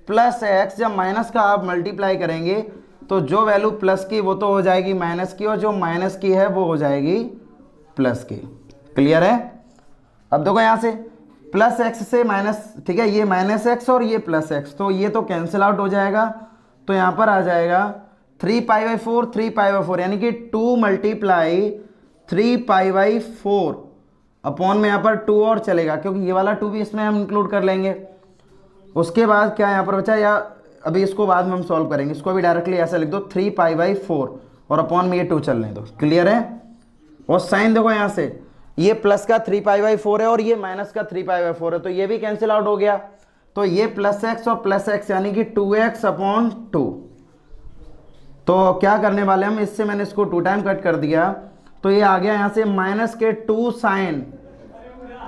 प्लस x, जब माइनस का आप मल्टीप्लाई करेंगे तो जो वैल्यू प्लस की वो तो हो जाएगी माइनस की, और जो माइनस की है वो हो जाएगी प्लस की। क्लियर है। अब देखो यहां से प्लस एक्स से माइनस, ठीक है, ये माइनस एक्स और ये प्लस एक्स, तो ये तो कैंसिल आउट हो जाएगा, तो यहां पर आ जाएगा 3π/4 यानी कि 2 मल्टीप्लाई 3π/4 अपॉन में यहां पर 2 और चलेगा, क्योंकि ये वाला 2 भी इसमें हम इंक्लूड कर लेंगे। उसके बाद क्या यहां पर बचा, या अभी इसको बाद में हम सॉल्व करेंगे, इसको भी डायरेक्टली ऐसा लिख दो 3π/4 और अपॉन में ये 2 चलने दो। क्लियर है। और साइन देखो यहां से, ये प्लस का 3π/4 है और ये माइनस का 3π/4 है, तो ये भी कैंसिल आउट हो गया। तो ये प्लस एक्स और प्लस एक्स यानी कि 2x/2। तो क्या करने वाले हम, इससे मैंने इसको 2 टाइम कट कर दिया, तो ये आ गया यहाँ से माइनस के 2 साइन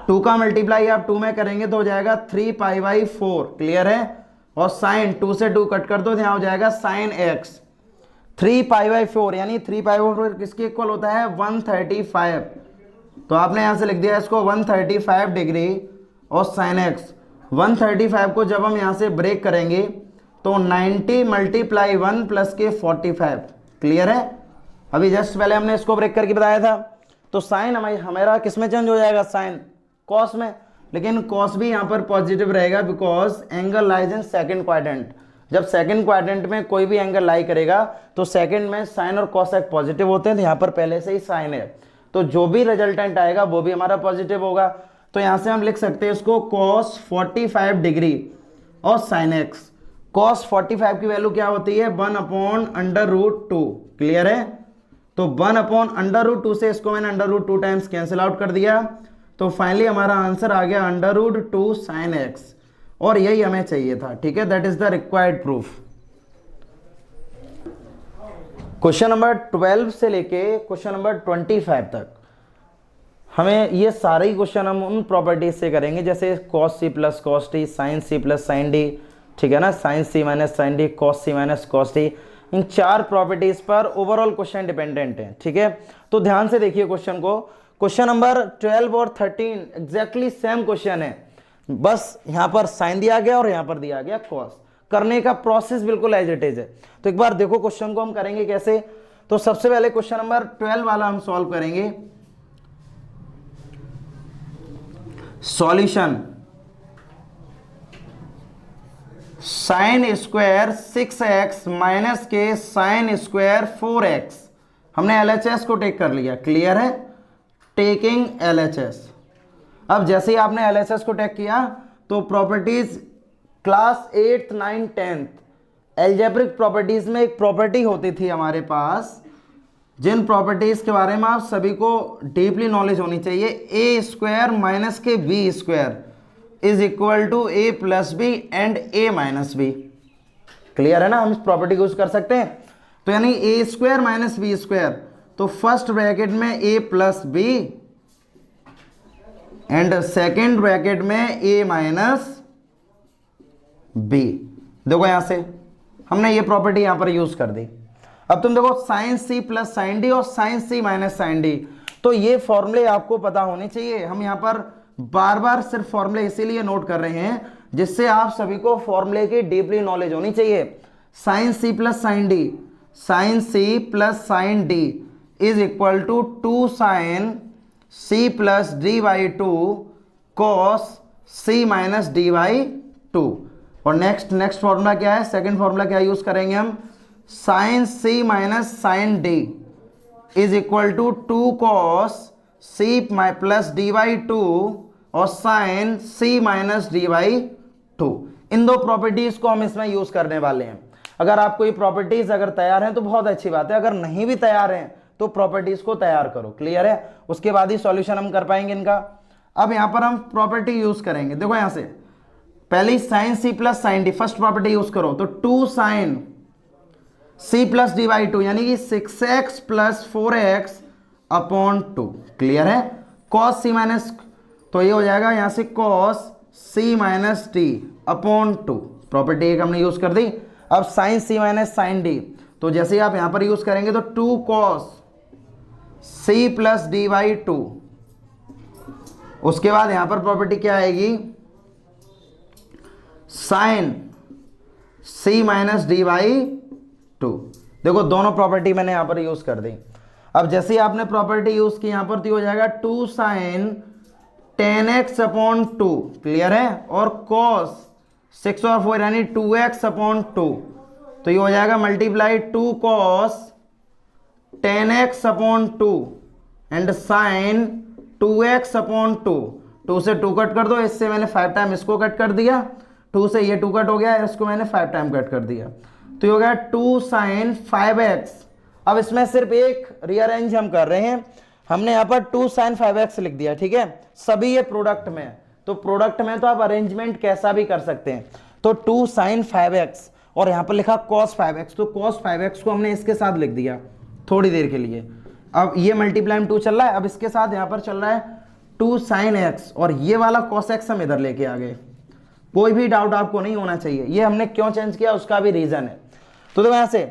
2 का मल्टीप्लाई आप 2 में करेंगे तो हो जाएगा 3π/4। क्लियर है। और साइन 2 से 2 कट कर दो, यहाँ हो जाएगा साइन एक्स 3π/4 यानी 3π/4 किसके इक्वल होता है 135। तो आपने यहाँ से लिख दिया इसको 135 डिग्री और साइन एक्स 135 को जब हम यहाँ से ब्रेक करेंगे तो 90 × 1 प्लस के 45। क्लियर है। अभी जस्ट पहले हमने इसको ब्रेक करके बताया था। तो साइन हमारा किस में चेंज हो जाएगा, साइन कॉस में, लेकिन कॉस भी यहाँ पर पॉजिटिव रहेगा because angle lies in second quadrant. जब सेकंड क्वाड्रेंट में कोई भी एंगल लाई करेगा तो सेकंड में साइन और कॉस एक पॉजिटिव होते हैं, तो यहाँ पर पहले से ही साइन है, तो जो भी रिजल्टेंट आएगा वो भी हमारा पॉजिटिव होगा। तो यहाँ से हम लिख सकते हैं इसको cos 45 डिग्री और साइन एक्स। cos 45 की वैल्यू क्या होती है 1/√2। क्लियर है। तो 1/√2 से इसको मैंने √2 टाइम्स कैंसिल आउट कर दिया, तो फाइनली हमारा आंसर आ गया √2 साइन एक्स, और यही हमें चाहिए था। ठीक है, that is the required proof. Question number 12 से लेके क्वेश्चन नंबर 25 तक हमें ये सारे ही क्वेश्चन हम उन प्रॉपर्टीज से करेंगे, जैसे cos c + cos t, sin c + sin d, ठीक है ना, sin c - sin d, cos c - cos t। इन 4 प्रॉपर्टीज पर ओवरऑल क्वेश्चन डिपेंडेंट है। ठीक है, तो ध्यान से देखिए क्वेश्चन को। क्वेश्चन नंबर 12 और 13 एग्जैक्टली सेम क्वेश्चन है, बस यहाँ पर साइन दिया गया और यहाँ पर दिया गया कॉस। करने का प्रोसेस बिल्कुल एज इट इज है। तो एक बार देखो क्वेश्चन को हम करेंगे कैसे। तो सबसे पहले क्वेश्चन नंबर 12 वाला हम सॉल्व करेंगे। Solution sine square 6x minus के साइन स्क्वायर 4x। हमने LHS को टेक कर लिया। क्लियर है, टेकिंग LHS। अब जैसे ही आपने LHS को टेक किया तो properties class 8th 9th 10th algebraic properties में एक प्रॉपर्टी होती थी हमारे पास, जिन प्रॉपर्टीज के बारे में आप सभी को डीपली नॉलेज होनी चाहिए। a² माइनस के b² is equal to a + b and a - b। Clear है ना, हम इस प्रॉपर्टी को यूज कर सकते हैं। तो यानी a² - b², तो फर्स्ट ब्रैकेट में a + b and second bracket में a - b। देखो यहां से हमने ये प्रॉपर्टी यहां पर यूज कर दी। अब तुम देखो साइन c + sin d और साइन c - sin d, तो ये फॉर्मूले आपको पता होने चाहिए। हम यहां पर बार बार सिर्फ फॉर्मूले इसीलिए नोट कर रहे हैं जिससे आप सभी को फॉर्मूले की डीपली नॉलेज होनी चाहिए। Sine c + sin d, sine c + sin d is equal to 2 sine c + d/2 cos c - d/2। और नेक्स्ट फॉर्मूला क्या है, सेकंड फॉर्मूला क्या यूज करेंगे हम, sine c - sin d is equal to 2 cos c + d/2 और साइन c - d/2। इन दो प्रॉपर्टीज को हम इसमें यूज करने वाले हैं। अगर आपको ये प्रॉपर्टीज अगर तैयार हैं तो बहुत अच्छी बात है, अगर नहीं भी तैयार हैं तो प्रॉपर्टीज को तैयार करो। क्लियर है, उसके बाद ही सॉल्यूशन हम कर पाएंगे इनका। अब यहां पर हम प्रॉपर्टी यूज करेंगे। देखो यहां से पहले sine c + sin d, first property use करो तो 2 साइन c + d/2 यानी कि 6x + 4x/2। क्लियर है। cos c तो ये हो जाएगा यहां से cos c - d/2। प्रॉपर्टी एक हमने यूज कर दी। अब साइन c - sin d, तो जैसे ही आप यहां पर यूज करेंगे तो 2 cos c + d/2। उसके बाद यहां पर प्रॉपर्टी क्या आएगी, साइन c - d/2। देखो दोनों प्रॉपर्टी मैंने यहां पर यूज कर दी। अब जैसे ही आपने प्रॉपर्टी यूज की यहां पर तो हो जाएगा 2 साइन 10x/2। क्लियर है। और cos 6 और 4 यानी 2x/2, तो ये हो जाएगा multiply 2 cos 10x/2 and sign 2x/2। 2 से 2 कट कर दो, इससे मैंने 5 टाइम इसको कट कर दिया, 2 से ये 2 कट हो गया, इसको मैंने 5 टाइम कट कर दिया, तो ये हो गया 2 साइन 5x। अब इसमें सिर्फ एक रीअरेंज हम कर रहे हैं, हमने यहाँ पर 2 sin 5x लिख दिया, ठीक है। सभी ये प्रोडक्ट में है, तो प्रोडक्ट में तो आप अरेंजमेंट कैसा भी कर सकते हैं। तो 2 sin 5x और यहाँ पर लिखा cos 5x, तो cos 5x को हमने इसके साथ लिख दिया थोड़ी देर के लिए। अब ये मल्टीप्लाई में 2 चल रहा है, अब इसके साथ यहाँ पर चल रहा है 2 sin x और ये वाला cos x हम इधर लेके आ गए। कोई भी डाउट आपको नहीं होना चाहिए, ये हमने क्यों चेंज किया उसका भी रीजन है। तो देखो यहाँ से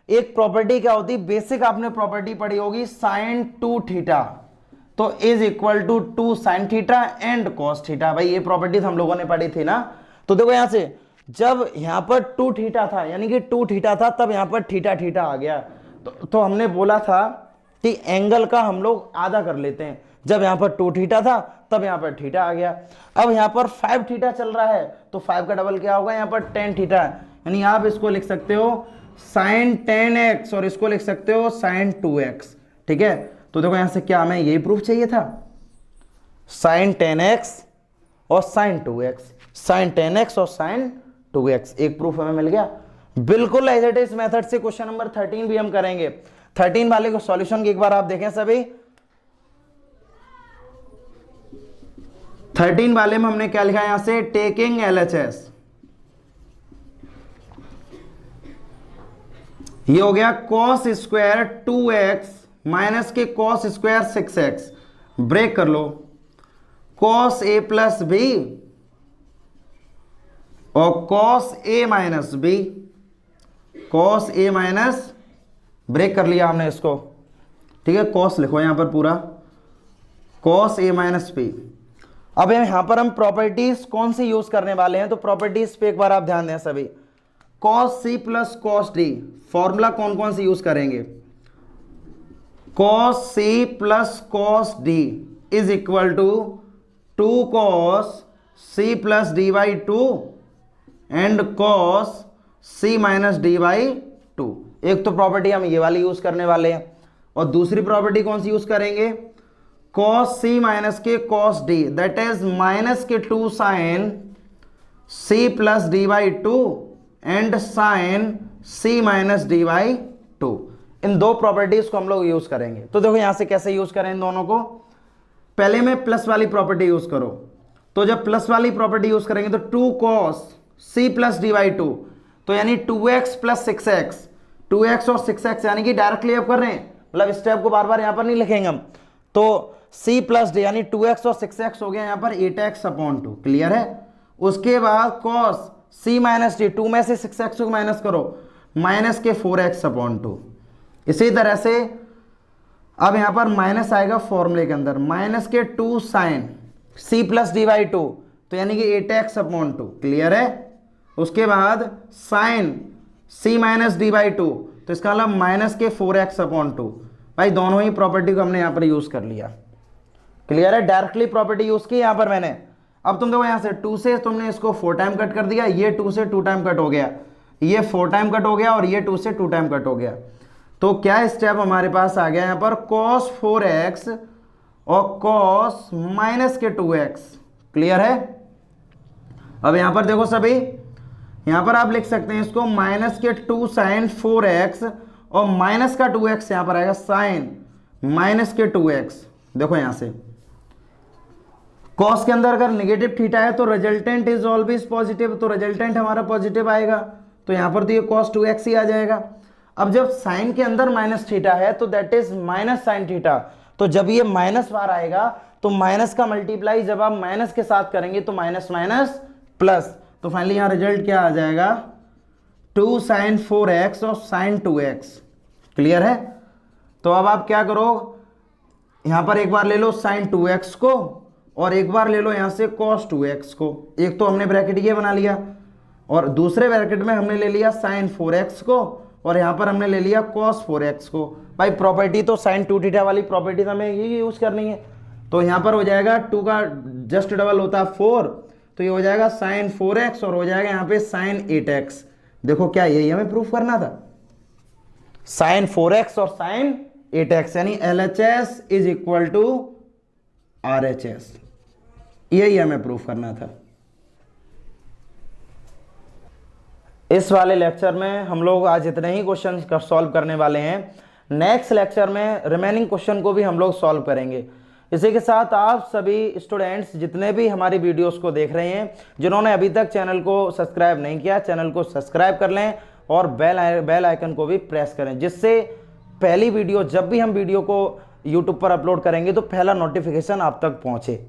एक प्रॉपर्टी क्या होती है, बेसिक आपने प्रॉपर्टी पढ़ी होगी sin 2 थीटा, तो is equal to 2 sin theta and cos theta. भाई ये प्रॉपर्टी हम लोगों ने पढ़ी थी ना। तो देखो यहाँ से जब यहाँ पर 2 थीटा था, यानी कि 2 थीटा था, तब यहाँ पर थीटा थीटा आ गया। तो हमने बोला था कि एंगल का हम लोग आधा कर लेते हैं। जब यहाँ पर 2 थीटा था तब यहाँ पर थीटा आ गया। अब यहाँ पर 5 थीटा चल रहा है, तो 5 का डबल क्या होगा, यहाँ पर 10 थीटा, यानी आप इसको लिख सकते हो sin 10x और इसको लिख सकते हो sin 2x, ठीक है। तो देखो यहाँ से क्या हमें यही प्रूफ चाहिए था, sin 10x और sin 2x, sin 10x और sin 2x, एक प्रूफ हमें मिल गया। बिल्कुल एज इट इज मेथड से क्वेश्चन नंबर 13 भी हम करेंगे। 13 वाले को सॉल्यूशन की एक बार आप देखें सभी। 13 वाले में हमने क्या लिखा, यहां से टेकिंग LHS, ये हो गया cos स्क्वायर 2x माइनस के cos स्क्वायर 6x, ब्रेक कर लो, cos a प्लस b और cos a minus b, cos a minus, break कर लिया हमने इसको, ठीक है। cos लिखो यहां पर पूरा, cos a माइनस b। अब यहां पर हम प्रॉपर्टीज कौन सी यूज करने वाले हैं, तो प्रॉपर्टीज पे एक बार आप ध्यान दें सभी। cos c plus cos d, formula कौन कौन सी यूज करेंगे, cos c plus cos d is equal to 2 cos c plus d by 2 and cos c minus d by 2। एक तो प्रॉपर्टी हम ये वाली यूज करने वाले हैं, और दूसरी प्रॉपर्टी कौन सी यूज करेंगे, cos c माइनस के cos d, that is minus के 2 sin c plus d by 2 and sin c minus d by 2। इन दो प्रॉपर्टीज को हम लोग यूज करेंगे। तो देखो यहां से कैसे यूज करें इन दोनों को, पहले में प्लस वाली प्रॉपर्टी यूज करो। तो जब प्लस वाली प्रॉपर्टी यूज करेंगे तो 2 cos c plus d by 2, तो यानी 2x प्लस 6x, 2x और 6x यानी कि डायरेक्टली आप कर रहे हैं, मतलब स्टेप को बार बार यहां पर नहीं लिखेंगे हम। तो c प्लस डी यानी 2x और 6x हो गया यहाँ पर 8x अपॉन 2, क्लियर है। उसके बाद cos c माइनस डी, 2 में से 6x को माइनस करो, माइनस के 4x अपॉन 2। इसी तरह से अब यहाँ पर माइनस आएगा फॉर्मूले के अंदर, माइनस के 2 sin c plus D by 2, तो यानी कि 8x अपॉन 2, क्लियर है। उसके बाद sin c minus D by 2, तो इसका मतलब माइनस के 4x अपॉन 2। भाई दोनों ही प्रॉपर्टी को हमने यहाँ पर यूज कर लिया, क्लियर है। डायरेक्टली प्रॉपर्टी यूज की यहाँ पर मैंने। अब तुम देखो यहाँ से 2 से तुमने इसको 4 टाइम कट कर दिया, ये 2 से 2 टाइम कट हो गया, ये 4 टाइम कट हो गया और ये 2 से 2 टाइम कट हो गया। तो क्या स्टेप हमारे पास आ गया यहाँ पर, cos 4x और cos माइनस के 2x, क्लियर है। अब यहाँ पर देखो सभी, यहाँ पर आप लिख सकते हैं इसको माइनस के 2 sin 4x और माइनस का 2x यहाँ पर आएगा sin माइनस के 2x। देखो यहाँ से cos के अंदर अगर नेगेटिव थीटा है तो रिजल्टेंट इज ऑलवेज पॉजिटिव, तो रिजल्टेंट हमारा पॉजिटिव आएगा, तो यहाँ पर तो ये cos 2x ही आ जाएगा। अब जब साइन के अंदर माइनस थीटा है तो that is minus sine theta, तो जब ये माइनस बार आएगा तो माइनस का मल्टीप्लाई जब आप माइनस के साथ करेंगे तो माइनस माइनस प्लस, तो फाइनली यहाँ रिजल्ट क्या आ जाएगा, 2 sin 4x और sin 2x, क्लियर है। तो अब आप क्या करो, यहां पर एक बार ले लो sin 2x को और एक बार ले लो यहां से cos 2x को। एक तो हमने ब्रैकेट ये बना लिया और दूसरे ब्रैकेट में हमने ले लिया sin 4x को और यहां पर हमने ले लिया cos 4x को। भाई प्रॉपर्टी तो sin 2 थीटा वाली प्रॉपर्टी हमें ये यूज करनी है, तो यहां पर हो जाएगा 2 का जस्ट डबल होता है 4, तो ये हो जाएगा sin 4x और हो जाएगा यहाँ पे sin 8x। देखो क्या यही हमें प्रूफ करना था, sin 4x और sin 8x, यानी LHS is equal to RHS, यही हमें प्रूफ करना था। इस वाले लेक्चर में हम लोग आज इतने ही क्वेश्चन सॉल्व करने वाले हैं। नेक्स्ट लेक्चर में रिमेनिंग क्वेश्चन को भी हम लोग सॉल्व करेंगे। इसी के साथ आप सभी स्टूडेंट्स जितने भी हमारी वीडियोस को देख रहे हैं, जिन्होंने अभी तक चैनल को सब्सक्राइब नहीं किया, चैनल को सब्सक्राइब कर लें और बेल आइकन को भी प्रेस करें, जिससे पहली वीडियो जब भी हम वीडियो को यूट्यूब पर अपलोड करेंगे तो पहला नोटिफिकेशन आप तक पहुंचे।